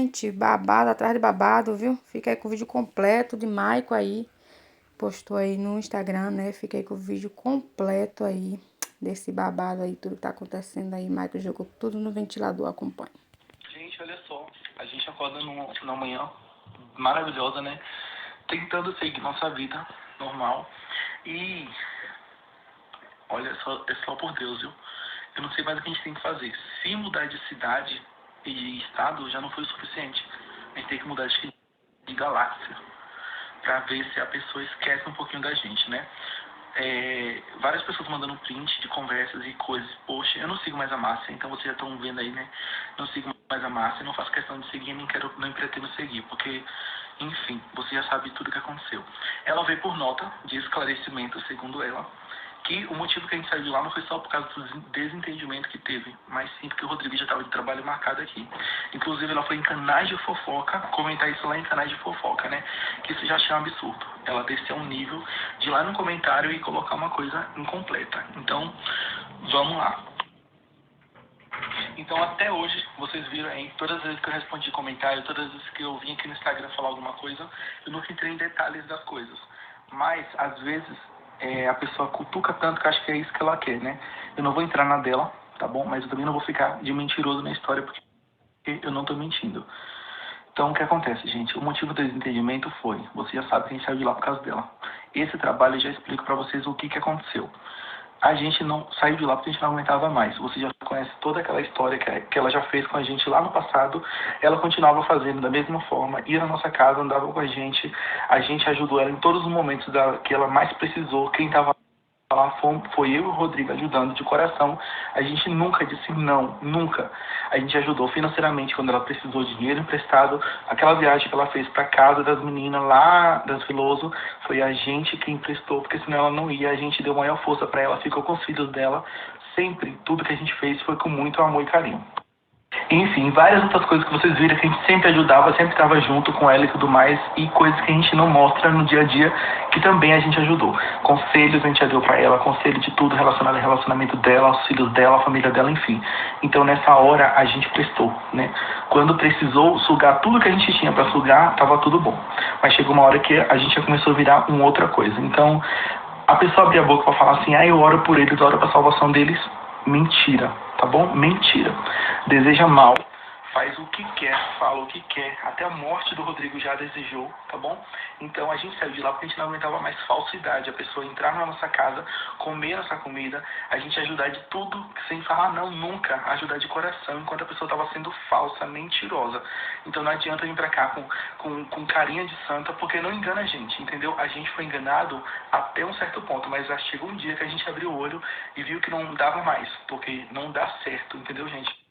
gente, babado atrás de babado, viu? Fica aí com o vídeo completo de Maico aí. Postou aí no Instagram, né? Fiquei com o vídeo completo aí desse babado aí, tudo que tá acontecendo aí. Maico jogou tudo no ventilador, acompanha. Gente, olha só, a gente acorda numa manhã maravilhosa, né? Tentando seguir nossa vida normal. E olha é só por Deus, viu? Eu não sei mais o que a gente tem que fazer. Se mudar de cidade e de estado já não foi o suficiente. A gente tem que mudar de galáxia pra ver se a pessoa esquece um pouquinho da gente, né? Várias pessoas mandando print de conversas e coisas. Poxa, eu não sigo mais a Márcia, então vocês já estão vendo aí, né? Não sigo mais a Márcia, não faço questão de seguir, nem pretendo seguir, porque, enfim, você já sabe tudo o que aconteceu. Ela veio por nota de esclarecimento, segundo ela, que o motivo que a gente saiu de lá não foi só por causa do desentendimento que teve, mas sim porque o Rodrigo já estava de trabalho marcado aqui. Inclusive, ela foi em canais de fofoca, comentar isso lá em canais de fofoca, né? Que isso já achei um absurdo. Ela desceu um nível de ir lá no comentário e colocar uma coisa incompleta. Então, vamos lá. Então, até hoje, vocês viram aí, todas as vezes que eu respondi comentário, todas as vezes que eu vim aqui no Instagram falar alguma coisa, eu nunca entrei em detalhes das coisas. Mas, às vezes, a pessoa cutuca tanto que acho que é isso que ela quer, né? Eu não vou entrar na dela, tá bom? Mas eu também não vou ficar de mentiroso na história, porque eu não tô mentindo. Então, o que acontece, gente? O motivo do desentendimento foi, você já sabe que a gente saiu de lá por causa dela. Esse trabalho eu já explico pra vocês o que aconteceu. A gente não saiu de lá porque a gente não aguentava mais. Você já conhece toda aquela história que ela já fez com a gente lá no passado. Ela continuava fazendo da mesma forma, ia na nossa casa, andava com a gente ajudou ela em todos os momentos que ela mais precisou. Quem estava lá foi eu e o Rodrigo ajudando de coração. A gente nunca disse não, nunca. A gente ajudou financeiramente quando ela precisou de dinheiro emprestado. Aquela viagem que ela fez para casa das meninas lá das Veloso, foi a gente que emprestou, porque senão ela não ia. A gente deu maior força para ela, ficou com os filhos dela. Sempre, tudo que a gente fez foi com muito amor e carinho. Enfim, várias outras coisas que vocês viram que a gente sempre ajudava, sempre estava junto com ela e tudo mais, e coisas que a gente não mostra no dia a dia, que também a gente ajudou. Conselhos a gente já deu para ela, conselho de tudo relacionado ao relacionamento dela, aos filhos dela, à família dela, enfim. Então nessa hora a gente prestou, né? Quando precisou sugar tudo que a gente tinha para sugar, tava tudo bom. Mas chegou uma hora que a gente já começou a virar uma outra coisa. Então a pessoa abria a boca para falar assim, eu oro por eles, oro para a salvação deles. Mentira, tá bom? Mentira. Deseja mal, faz o que quer, fala o que quer. Até a morte do Rodrigo já desejou, tá bom? Então a gente saiu de lá porque a gente não aguentava mais falsidade. A pessoa entrar na nossa casa, comer nossa comida, a gente ajudar de tudo, sem falar não, nunca. Ajudar de coração, enquanto a pessoa estava sendo falsa, mentirosa. Então não adianta vir pra cá com carinha de santa, porque não engana a gente, entendeu? A gente foi enganado até um certo ponto, mas já chegou um dia que a gente abriu o olho e viu que não dava mais, porque não dá certo, entendeu, gente?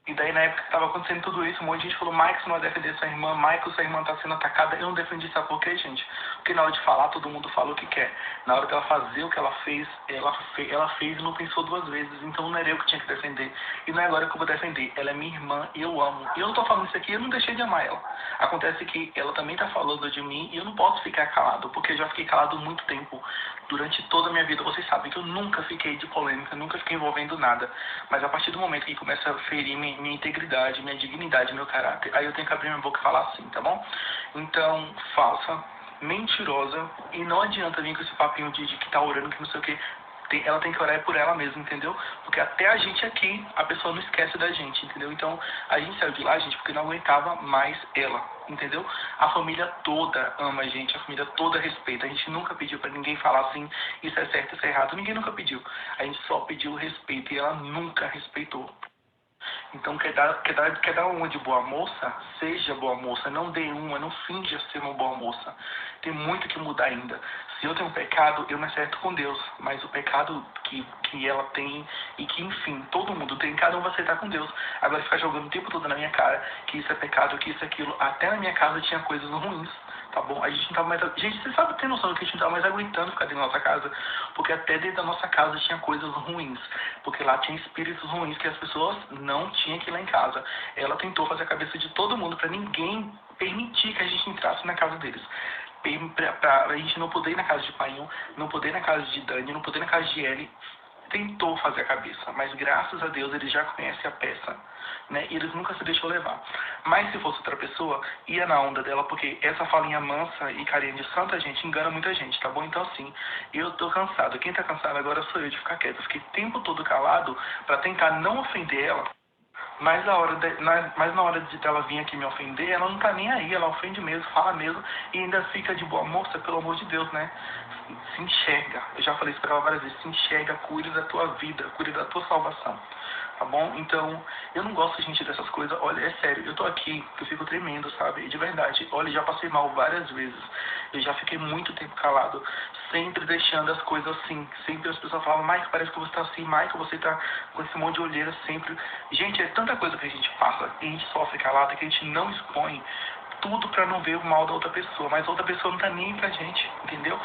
E daí, na época que estava acontecendo tudo isso, um monte de gente falou, Michael, você não vai defender sua irmã, Michael, sua irmã está sendo atacada. Eu não defendi, sabe por quê, gente? Porque na hora de falar, todo mundo fala o que quer. Na hora dela fazer o que ela fez, ela fez e não pensou duas vezes. Então não era eu que tinha que defender. E não é agora que eu vou defender. Ela é minha irmã e eu amo. E eu não tô falando isso aqui, eu não deixei de amar ela. Acontece que ela também tá falando de mim e eu não posso ficar calado, porque eu já fiquei calado muito tempo. Durante toda a minha vida, vocês sabem que eu nunca fiquei de polêmica, nunca fiquei envolvendo nada. Mas a partir do momento que começa a ferir minha integridade, minha dignidade, meu caráter, aí eu tenho que abrir minha boca e falar assim, tá bom? Então, falsa, mentirosa, e não adianta vir com esse papinho de que tá orando, que não sei o que. Ela tem que orar por ela mesma, entendeu? Porque até a gente aqui, a pessoa não esquece da gente, entendeu? Então, a gente saiu de lá, gente, porque não aguentava mais ela, entendeu? A família toda ama a gente, a família toda respeita. A gente nunca pediu pra ninguém falar assim, isso é certo, isso é errado. Ninguém nunca pediu. A gente só pediu respeito e ela nunca respeitou. Então, quer dar uma de boa moça? Seja boa moça. Não dê uma, não finja ser uma boa moça. Tem muito que mudar ainda. Se eu tenho um pecado, eu me acerto com Deus. Mas o pecado que ela tem e que, enfim, todo mundo tem, cada um vai acertar com Deus. Agora, ficar jogando o tempo todo na minha cara que isso é pecado, que isso é aquilo. Até na minha casa tinha coisas ruins. Tá bom? A gente não tava mais... Gente, você sabe, tem noção que a gente não tava mais aguentando ficar dentro da nossa casa? Porque até dentro da nossa casa tinha coisas ruins. Porque lá tinha espíritos ruins que as pessoas não tinham que ir lá em casa. Ela tentou fazer a cabeça de todo mundo pra ninguém permitir que a gente entrasse na casa deles. Pra a gente não poder ir na casa de Painho, não poder ir na casa de Dani, não poder ir na casa de Ellie. tentou fazer a cabeça, mas graças a Deus ele já conhece a peça, né? E eles nunca se deixou levar. Mas se fosse outra pessoa, ia na onda dela, porque essa falinha mansa e carinha de santa, gente, engana muita gente, tá bom? Então, assim, eu tô cansado. Quem tá cansado agora sou eu de ficar quieto. Eu fiquei o tempo todo calado pra tentar não ofender ela. Mas na hora de ela vir aqui me ofender, ela não tá nem aí, ela ofende mesmo, fala mesmo, e ainda fica de boa moça, pelo amor de Deus, né? Se enxerga. Eu já falei isso pra ela várias vezes, se enxerga, cuide da tua vida, cuide da tua salvação. Tá bom? Então, eu não gosto, gente, dessas coisas. Olha, é sério, eu tô aqui, eu fico tremendo, sabe? De verdade. Olha, já passei mal várias vezes. Eu já fiquei muito tempo calado, sempre deixando as coisas assim. Sempre as pessoas falam, Michael, parece que você tá assim, Michael, você tá com esse monte de olheira sempre. Gente, é tanta coisa que a gente passa e a gente sofre calado que a gente não expõe tudo pra não ver o mal da outra pessoa. Mas a outra pessoa não tá nem pra gente, entendeu?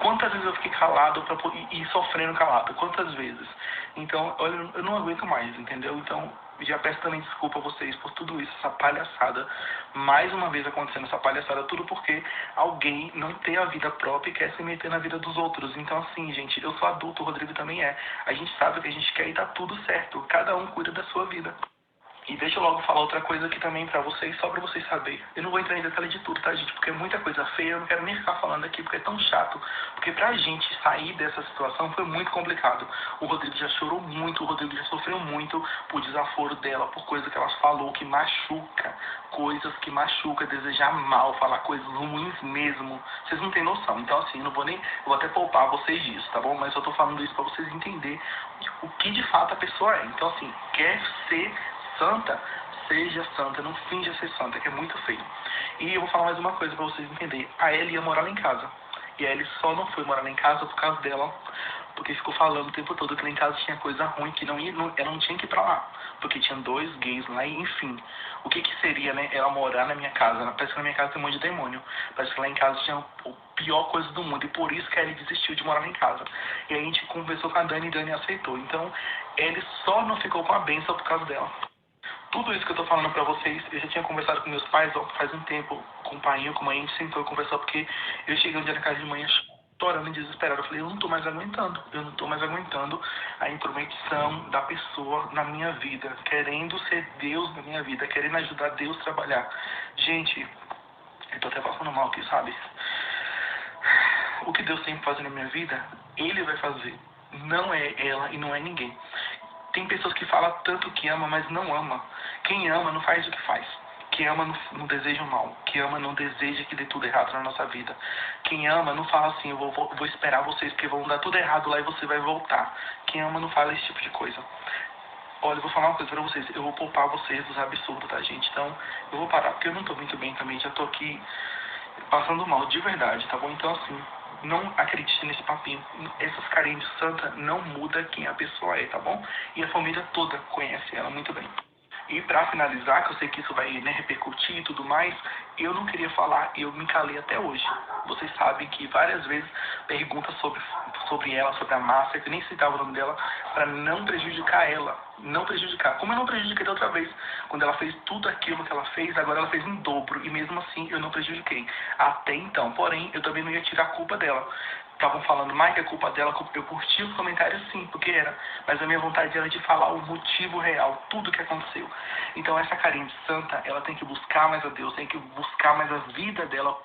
Quantas vezes eu fiquei calado e sofrendo calado? Quantas vezes? Então, olha, eu não aguento mais, entendeu? Então, já peço também desculpa a vocês por tudo isso, essa palhaçada. Mais uma vez acontecendo essa palhaçada, tudo porque alguém não tem a vida própria e quer se meter na vida dos outros. Então, assim, gente, eu sou adulto, o Rodrigo também é. A gente sabe o que a gente quer e tá tudo certo. Cada um cuida da sua vida. E deixa eu logo falar outra coisa aqui também pra vocês, só pra vocês saberem. Eu não vou entrar em detalhe de tudo, tá, gente? Porque é muita coisa feia, eu não quero nem ficar falando aqui, porque é tão chato. Porque pra gente sair dessa situação foi muito complicado. O Rodrigo já chorou muito, o Rodrigo já sofreu muito por desaforo dela, por coisas que ela falou que machuca. Coisas que machuca, desejar mal, falar coisas ruins mesmo. Vocês não têm noção. Então, assim, eu não vou nem... Eu vou até poupar vocês disso, tá bom? Mas eu tô falando isso pra vocês entenderem o que de fato a pessoa é. Então, assim, quer ser santa, seja santa, não finja ser santa, que é muito feio. E eu vou falar mais uma coisa pra vocês entenderem. A Ellie ia morar lá em casa. E a Ellie só não foi morar lá em casa por causa dela, porque ficou falando o tempo todo que lá em casa tinha coisa ruim, que ela não tinha que ir pra lá. Porque tinha 2 gays lá, e enfim. O que que seria, né, ela morar na minha casa? Parece que na minha casa tem um monte de demônio. Parece que lá em casa tinha o pior coisa do mundo. E por isso que a Ellie desistiu de morar lá em casa. E aí a gente conversou com a Dani e a Dani aceitou. Então, Ellie só não ficou com a benção por causa dela. Tudo isso que eu tô falando pra vocês, eu já tinha conversado com meus pais ó, faz um tempo, com o pai e com a mãe, a gente sentou e conversou, porque eu cheguei um dia na casa de manhã chorando e desesperado. Eu falei, eu não tô mais aguentando a intromissão da pessoa na minha vida, querendo ser Deus na minha vida, querendo ajudar Deus a trabalhar. Gente, eu tô até passando mal aqui, sabe? O que Deus tem que fazer na minha vida, Ele vai fazer. Não é ela e não é ninguém. Tem pessoas que falam tanto que ama, mas não ama. Quem ama não faz o que faz. Quem ama não deseja o mal. Quem ama não deseja que dê tudo errado na nossa vida. Quem ama não fala assim, eu vou esperar vocês porque vão dar tudo errado lá e você vai voltar. Quem ama não fala esse tipo de coisa. Olha, eu vou falar uma coisa pra vocês. Eu vou poupar vocês dos absurdos, tá, gente? Então, eu vou parar, porque eu não tô muito bem também. Já tô aqui passando mal, de verdade, tá bom? Então, assim, não acredite nesse papinho. Essas carinhas de santa não muda quem a pessoa é, tá bom? E a família toda conhece ela muito bem. E pra finalizar, que eu sei que isso vai, né, repercutir e tudo mais, eu não queria falar, eu me calei até hoje. Vocês sabem que várias vezes perguntas sobre ela, sobre a Márcia, que eu nem citava o nome dela, pra não prejudicar ela. Não prejudicar. Como eu não prejudiquei da outra vez, quando ela fez tudo aquilo que ela fez, agora ela fez em dobro. E mesmo assim, eu não prejudiquei. Até então. Porém, eu também não ia tirar a culpa dela. Estavam falando mais que a culpa dela, eu curti os comentários sim, porque era. Mas a minha vontade era de falar o motivo real, tudo que aconteceu. Então essa carinha de santa, ela tem que buscar mais a Deus, tem que buscar mais a vida dela,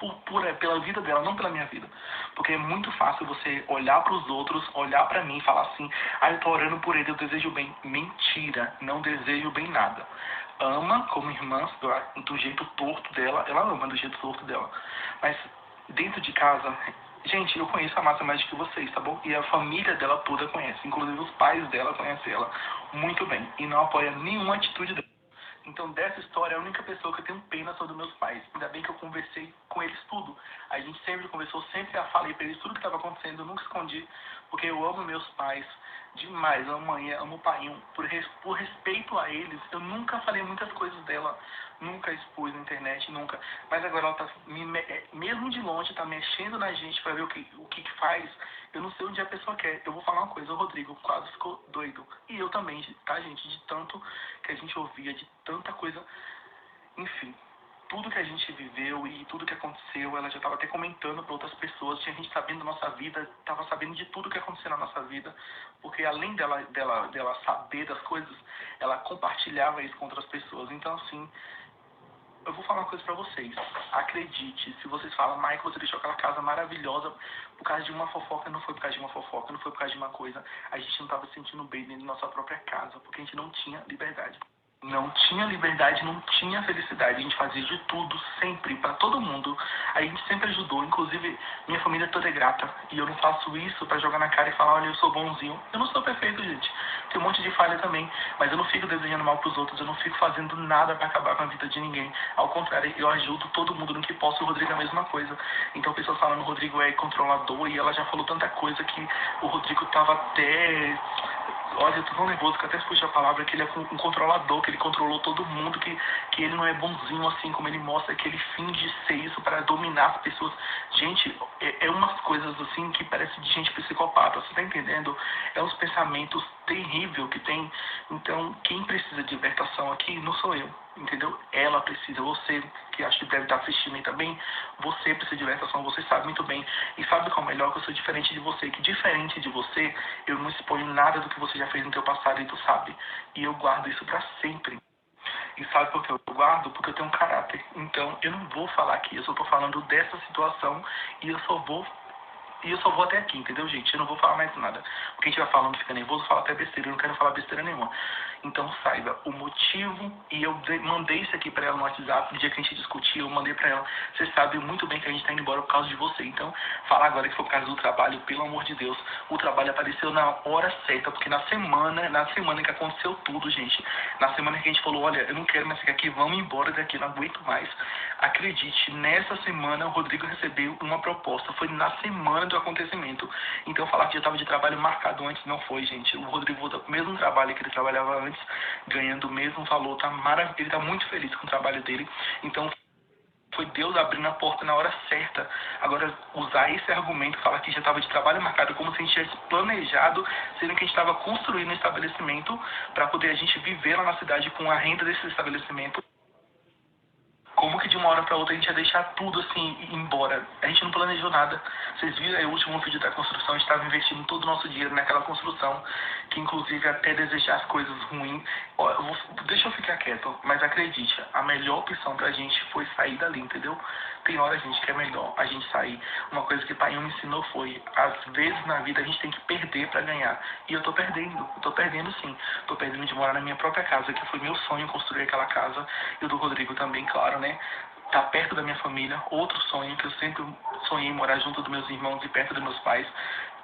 pela vida dela, não pela minha vida. Porque é muito fácil você olhar para os outros, olhar para mim e falar assim, ah, eu tô orando por ele, eu desejo bem. Mentira, não desejo bem nada. Ama como irmã, do jeito torto dela, ela ama do jeito torto dela. Mas dentro de casa, gente, eu conheço a Márcia mais do que vocês, tá bom? E a família dela toda conhece, inclusive os pais dela conhecem ela muito bem. E não apoia nenhuma atitude dela. Então, dessa história, a única pessoa que eu tenho pena são dos meus pais. Ainda bem que eu conversei com eles tudo. A gente sempre conversou, sempre falei pra eles tudo que estava acontecendo, eu nunca escondi, porque eu amo meus pais demais, amo a mãe, amo o pai. Por respeito a eles, eu nunca falei muitas coisas dela, nunca expus na internet, nunca. Mas agora ela tá, mesmo de longe, tá mexendo na gente pra ver o que faz. Eu não sei onde a pessoa quer. Eu vou falar uma coisa, o Rodrigo quase ficou doido. E eu também, tá, gente? De tanto que a gente ouvia, de tanta coisa. Enfim. tudo que a gente viveu e tudo que aconteceu, ela já estava até comentando para outras pessoas, tinha gente sabendo da nossa vida, estava sabendo de tudo que aconteceu na nossa vida, porque além dela saber das coisas, ela compartilhava isso com outras pessoas. Então, assim, eu vou falar uma coisa pra vocês. Acredite, se vocês falam, Michael, você deixou aquela casa maravilhosa por causa de uma fofoca, não foi por causa de uma fofoca, não foi por causa de uma coisa. A gente não tava se sentindo bem dentro da nossa própria casa, porque a gente não tinha liberdade. Não tinha liberdade, não tinha felicidade. A gente fazia de tudo, sempre, pra todo mundo. A gente sempre ajudou, inclusive minha família toda é grata. E eu não faço isso pra jogar na cara e falar, olha, eu sou bonzinho. Eu não sou perfeito, gente. Tem um monte de falha também. Mas eu não fico desejando mal pros outros, eu não fico fazendo nada pra acabar com a vida de ninguém. Ao contrário, eu ajudo todo mundo no que posso. O Rodrigo é a mesma coisa. Então, pessoas falando, o Rodrigo é controlador, e ela já falou tanta coisa que o Rodrigo tava até... Olha, eu tô tão nervoso que até escutei a palavra, que ele é um controlador, que ele controlou todo mundo, que ele não é bonzinho assim como ele mostra, que ele finge ser isso para dominar as pessoas. Gente, é umas coisas assim que parece de gente psicopata, você tá entendendo? É uns pensamentos terríveis que tem. Então, quem precisa de libertação aqui não sou eu, entendeu? Ela precisa, você, que acho que deve estar assistindo aí também, você precisa de libertação, você sabe muito bem. E sabe qual é o melhor? Que eu sou diferente de você, que diferente de você, eu não exponho nada do que você já fez no teu passado e tu sabe. E eu guardo isso pra sempre. E sabe por que eu guardo? Porque eu tenho um caráter. Então, eu não vou falar aqui, eu só tô falando dessa situação e eu só vou até aqui, entendeu, gente? Eu não vou falar mais nada. Porque a gente vai falando, fica nervoso, fala até besteira. Eu não quero falar besteira nenhuma. Então, saiba o motivo. E eu mandei isso aqui pra ela no WhatsApp. No dia que a gente discutiu, eu mandei pra ela. Você sabe muito bem que a gente tá indo embora por causa de você. Então, fala agora que foi por causa do trabalho. Pelo amor de Deus. O trabalho apareceu na hora certa. Porque na semana que aconteceu tudo, gente. Na semana que a gente falou, olha, eu não quero mais ficar aqui. Vamos embora daqui. Não aguento mais. Acredite, nessa semana o Rodrigo recebeu uma proposta. Foi na semana do acontecimento. Então falar que já estava de trabalho marcado antes não foi, gente. O Rodrigo voltou com o mesmo trabalho que ele trabalhava antes, ganhando o mesmo valor, tá maravilhoso. Ele tá muito feliz com o trabalho dele. Então foi Deus abrindo a porta na hora certa. Agora, usar esse argumento, falar que já estava de trabalho marcado, como se a gente tivesse planejado, sendo que a gente estava construindo um estabelecimento para poder a gente viver lá na cidade com a renda desse estabelecimento. Como que de uma hora para outra a gente ia deixar tudo assim, ir embora? A gente não planejou nada. Vocês viram aí o último vídeo da construção, a gente estava investindo todo o nosso dinheiro naquela construção, que inclusive até desejar as coisas ruins. Deixa eu ficar quieto, mas acredite, a melhor opção pra gente foi sair dali, entendeu? Tem hora, gente, que é melhor a gente sair. Uma coisa que o pai me ensinou foi, às vezes na vida a gente tem que perder pra ganhar. E eu tô perdendo sim. Tô perdendo de morar na minha própria casa, que foi meu sonho construir aquela casa. E o do Rodrigo também, claro, né? Tá perto da minha família, outro sonho que eu sempre sonhei morar junto dos meus irmãos e perto dos meus pais.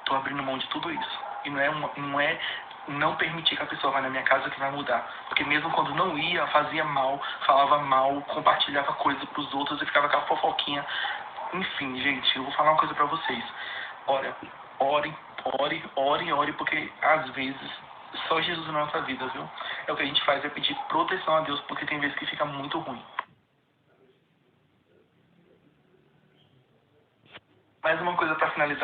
Tô abrindo mão de tudo isso. E não é não permitir que a pessoa vá na minha casa que vai mudar. Porque mesmo quando não ia, fazia mal, falava mal, compartilhava coisas pros outros e ficava com aquela fofoquinha. Enfim, gente, eu vou falar uma coisa pra vocês. Olha, ore, porque às vezes só Jesus na nossa vida, viu? É o que a gente faz, é pedir proteção a Deus, porque tem vezes que fica muito ruim. Mais uma coisa pra finalizar.